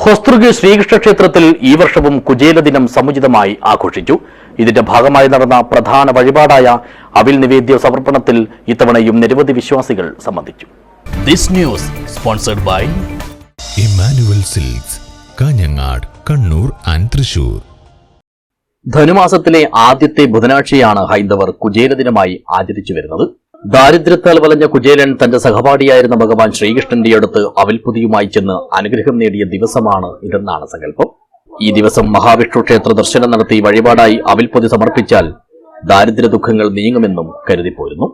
ഹൊസ്തൃക് ശ്രീകൃഷ്ണ ക്ഷേത്രത്തിൽ ഈ വർഷവും കുചേല ദിനം സമുചിതമായി ആഘോഷിച്ചു. ഇതിന്റെ ഭാഗമായി നടന്ന പ്രധാന വഴിപാടായ അവിൽ നിവേദ്യ സമർപ്പണത്തിൽ ഇത്തവണയും നിരവധി വിശ്വാസികൾ സംബന്ധിച്ചു. This news sponsored by Emmanuel Silks, Kanhangad, Kannur and Thrissur. ധനുമാസത്തിലെ ആദ്യത്തെ ബുധനാഴ്ചയാണ് ഹൈന്ദവർ കുചേല ദിനമായി ആചരിച്ചു വരുന്നത്. ദാരിദ്ര്യത്താൽ വലഞ്ഞ കുചേലൻ തന്റെ സഹപാഠിയായിരുന്ന ഭഗവാൻ ശ്രീകൃഷ്ണന്റെ അടുത്ത് അവിൽപ്പൊതിയുമായി ചെന്ന് അനുഗ്രഹം നേടിയ ദിവസമാണ് ഇതെന്നാണ് സങ്കല്പം. ഈ ദിവസം മഹാവിഷ്ണു ക്ഷേത്ര ദർശനം നടത്തി വഴിപാടായി അവിൽപ്പൊതി സമർപ്പിച്ചാൽ ദാരിദ്ര്യ ദുഃഖങ്ങൾ നീങ്ങുമെന്നും കരുതിപ്പോരുന്നു.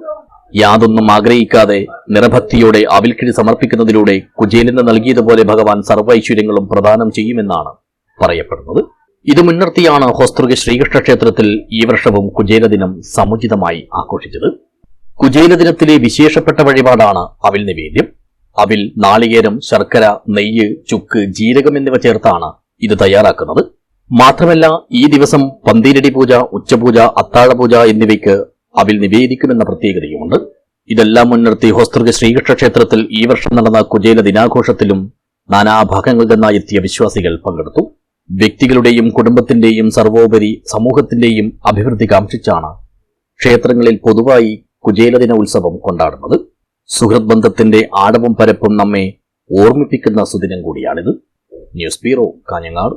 യാതൊന്നും ആഗ്രഹിക്കാതെ നിറഭക്തിയോടെ അവിൽക്കിഴി സമർപ്പിക്കുന്നതിലൂടെ കുചേലന് നൽകിയതുപോലെ ഭഗവാൻ സർവ്വൈശ്വര്യങ്ങളും പ്രദാനം ചെയ്യുമെന്നാണ് പറയപ്പെടുന്നത്. ഇത് മുൻനിർത്തിയാണ് ഹൊസ്തൃക് ശ്രീകൃഷ്ണ ക്ഷേത്രത്തിൽ ഈ വർഷവും കുചേല ദിനം സമുചിതമായി ആഘോഷിച്ചത്. കുചേല ദിനത്തിലെ വിശേഷപ്പെട്ട വഴിപാടാണ് അവിൽ നിവേദ്യം. അവിൽ, നാളികേരം, ശർക്കര, നെയ്യ്, ചുക്ക്, ജീരകം എന്നിവ ചേർത്താണ് ഇത് തയ്യാറാക്കുന്നത്. മാത്രമല്ല, ഈ ദിവസം പന്തീരടി പൂജ, ഉച്ചപൂജ, അത്താഴപൂജ എന്നിവയ്ക്ക് അവിൽ നിവേദിക്കുമെന്ന പ്രത്യേകതയുമുണ്ട്. ഇതെല്ലാം മുൻനിർത്തി ഹൊസ്തൃക് ശ്രീകൃഷ്ണ ക്ഷേത്രത്തിൽ ഈ വർഷം നടന്ന കുചേല ദിനാഘോഷത്തിലും നാനാഭാഗങ്ങളിൽ നിന്നായി എത്തിയ വിശ്വാസികൾ പങ്കെടുത്തു. വ്യക്തികളുടെയും കുടുംബത്തിന്റെയും സർവോപരി സമൂഹത്തിന്റെയും അഭിവൃദ്ധി കാംക്ഷിച്ചാണ് ക്ഷേത്രങ്ങളിൽ പൊതുവായി കുചേല ദിന ഉത്സവം കൊണ്ടാടുന്നത്. സുഹൃത് ബന്ധത്തിന്റെ ആഴവും പരപ്പും നമ്മെ ഓർമ്മിപ്പിക്കുന്ന സുദിനം കൂടിയാണിത്. News bureau, Kanhangad.